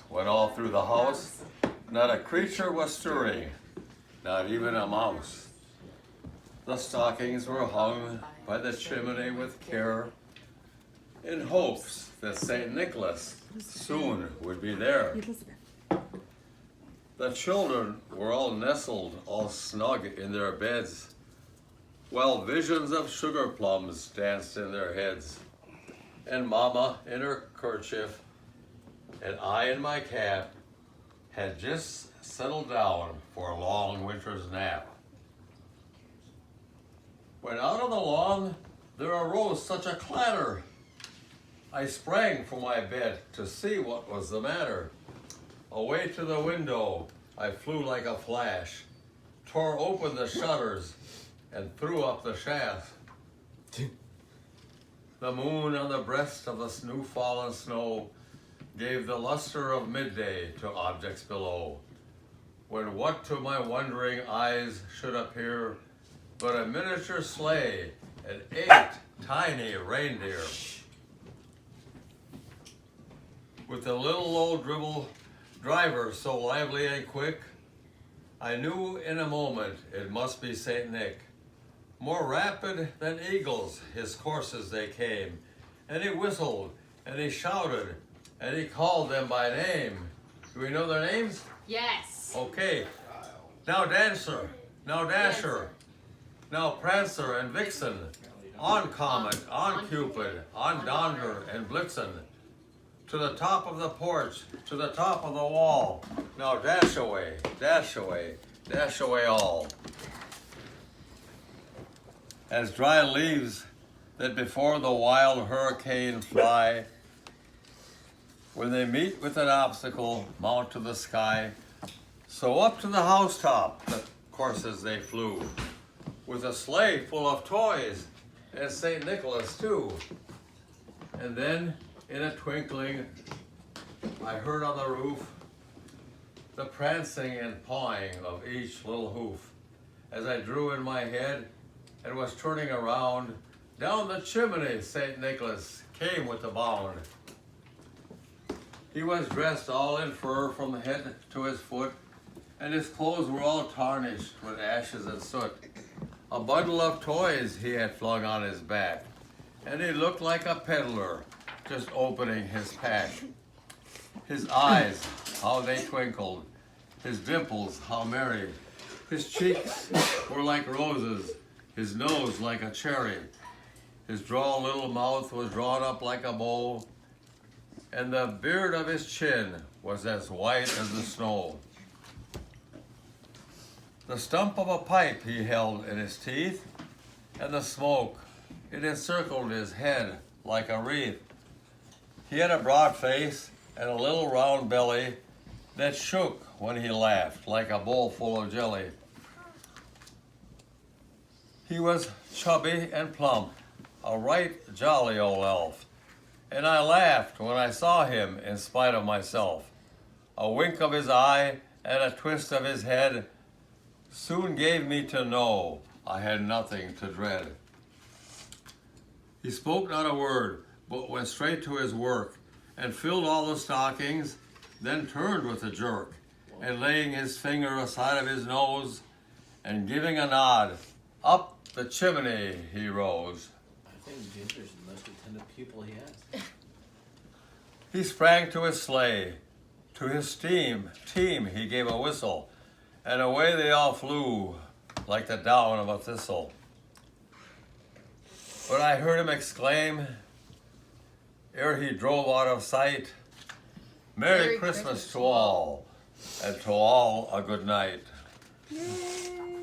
when all through the house not a creature was stirring, not even a mouse. The stockings were hung by the chimney with care, in hopes that St. Nicholas soon would be there. The children were all nestled, all snug in their beds, while visions of sugar plums danced in their heads. And Mama in her kerchief, and I in my cap, had just settled down for a long winter's nap. When out of the lawn there arose such a clatter, I sprang from my bed to see what was the matter. Away to the window I flew like a flash, tore open the shutters, and threw up the shaft. The moon on the breast of the new-fallen snow gave the luster of midday to objects below, when what to my wondering eyes should appear but a miniature sleigh and 8 tiny reindeer. With the little low dribble driver so lively and quick, I knew in a moment it must be Saint Nick. More rapid than eagles his courses they came, and he whistled, and he shouted, and he called them by name. Do we know their names? Yes. Okay. Now Dancer, now Dasher, now Prancer and Vixen, on Comet, on Cupid, on Donder and Blitzen, to the top of the porch, to the top of the wall. Now dash away, dash away, dash away all. As dry leaves that before the wild hurricane fly, when they meet with an obstacle, mount to the sky, so up to the housetop the courses they flew, with a sleigh full of toys, and St. Nicholas too. And then, in a twinkling, I heard on the roof the prancing and pawing of each little hoof. As I drew in my head and was turning around, down the chimney St. Nicholas came with a bound. He was dressed all in fur from head to his foot, and his clothes were all tarnished with ashes and soot. A bundle of toys he had flung on his back, and he looked like a peddler just opening his pack. His eyes, how they twinkled, his dimples, how merry. His cheeks were like roses, his nose like a cherry. His droll little mouth was drawn up like a bow, and the beard of his chin was as white as the snow. The stump of a pipe he held in his teeth, and the smoke, it encircled his head like a wreath. He had a broad face and a little round belly that shook when he laughed like a bowl full of jelly. He was chubby and plump, a right jolly old elf, and I laughed when I saw him in spite of myself. A wink of his eye and a twist of his head soon gave me to know I had nothing to dread. He spoke not a word, but went straight to his work, and filled all the stockings, then turned with a jerk, and laying his finger aside of his nose, and giving a nod, up the chimney he rose. I think Ginger's the most attentive pupil he has. He sprang to his sleigh, to his team he gave a whistle, and away they all flew like the down of a thistle. But I heard him exclaim, ere he drove out of sight, Merry Christmas to all, and to all a good night. Yay.